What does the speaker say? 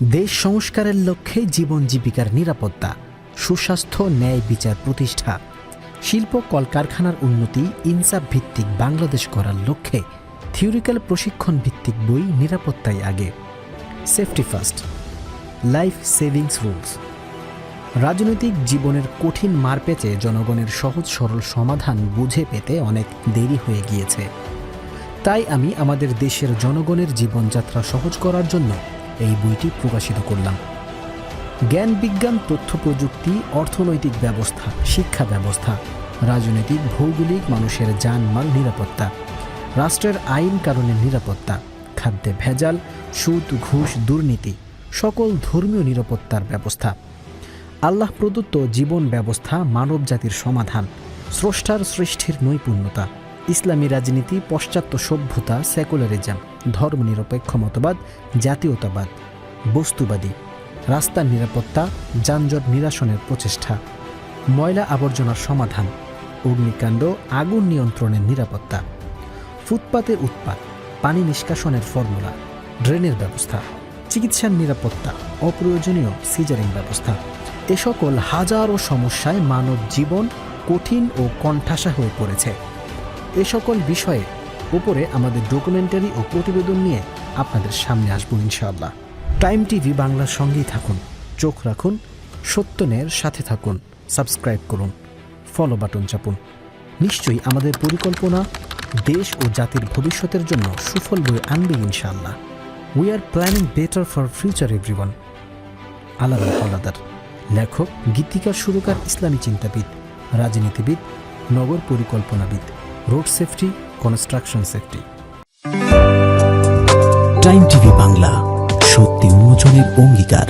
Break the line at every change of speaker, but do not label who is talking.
দেশ সংস্কারের লক্ষ্যে জীবন জীবিকার নিরাপত্তা, সুস্বাস্থ্য, ন্যায় বিচার প্রতিষ্ঠা, শিল্প কলকারখানার উন্নতি, ইনসাফ ভিত্তিক বাংলাদেশ করার লক্ষ্যে থিওরিক্যাল প্রশিক্ষণ ভিত্তিক বই নিরাপত্তাই আগে, safety first, life savings rules. রাজনৈতিক জীবনের কঠিন মারপ্যাচে জনগণের সহজ সরল সমাধান বুঝে পেতে অনেক দেরি হয়ে গিয়েছে। তাই আমি আমাদের দেশের জনগণের জীবনযাত্রা সহজ করার জন্য এই বইটি প্রকাশিত করলাম। জ্ঞান বিজ্ঞান, তথ্য প্রযুক্তি, অর্থনৈতিক ব্যবস্থা, শিক্ষা ব্যবস্থা, রাজনৈতিক, ভৌগোলিক, মানুষের জানমাল নিরাপত্তা, রাষ্ট্রের আইন কানুনের নিরাপত্তা, খাদ্যে ভেজাল, সুদ, ঘুষ, দুর্নীতি, সকল ধর্মীয় নিরাপত্তার ব্যবস্থা, আল্লাহ প্রদত্ত জীবন ব্যবস্থা, মানব জাতির সমাধান, স্রষ্টার সৃষ্টির নৈপুণ্যতা, ইসলামী রাজনীতি, পাশ্চাত্য সভ্যতা, সেকুলারিজম, ধর্মনিরপেক্ষ মতবাদ, জাতীয়তাবাদ, বস্তুবাদী, রাস্তার নিরাপত্তা, যানজট নিরসনের প্রচেষ্টা, ময়লা আবর্জনার সমাধান, অগ্নিকাণ্ড, আগুন নিয়ন্ত্রণের নিরাপত্তা, ফুটপাতের উৎপাত, পানি নিষ্কাশনের ফর্মুলা, ড্রেনের ব্যবস্থা, চিকিৎসার নিরাপত্তা, অপ্রয়োজনীয় সিজারিং ব্যবস্থা। এ সকল হাজারো সমস্যায় মানব জীবন কঠিন ও কণ্ঠাসা হয়ে পড়েছে। এ সকল বিষয়ে উপরে আমাদের ডকুমেন্টারি ও প্রতিবেদন নিয়ে আপনাদের সামনে আসবো ইনশাআল্লাহ। টাইম টিভি বাংলার সঙ্গেই থাকুন, চোখ রাখুন, সত্যনের সাথে থাকুন, সাবস্ক্রাইব করুন, ফলো বাটন চাপুন। নিশ্চয়ই আমাদের পরিকল্পনা দেশ ও জাতির ভবিষ্যতের জন্য সুফল বয়ে আনবে ইনশাআল্লাহ। We are planning better for future everyone. আলাদা হলাদার, লেখক, গীতিকার, সুরকার, ইসলামী চিন্তাবিদ, রাজনীতিবিদ, নগর পরিকল্পনাবিদ, road safety, construction safety.
Time TV Bangla, সত্যি উন্মোচনের অঙ্গীকার।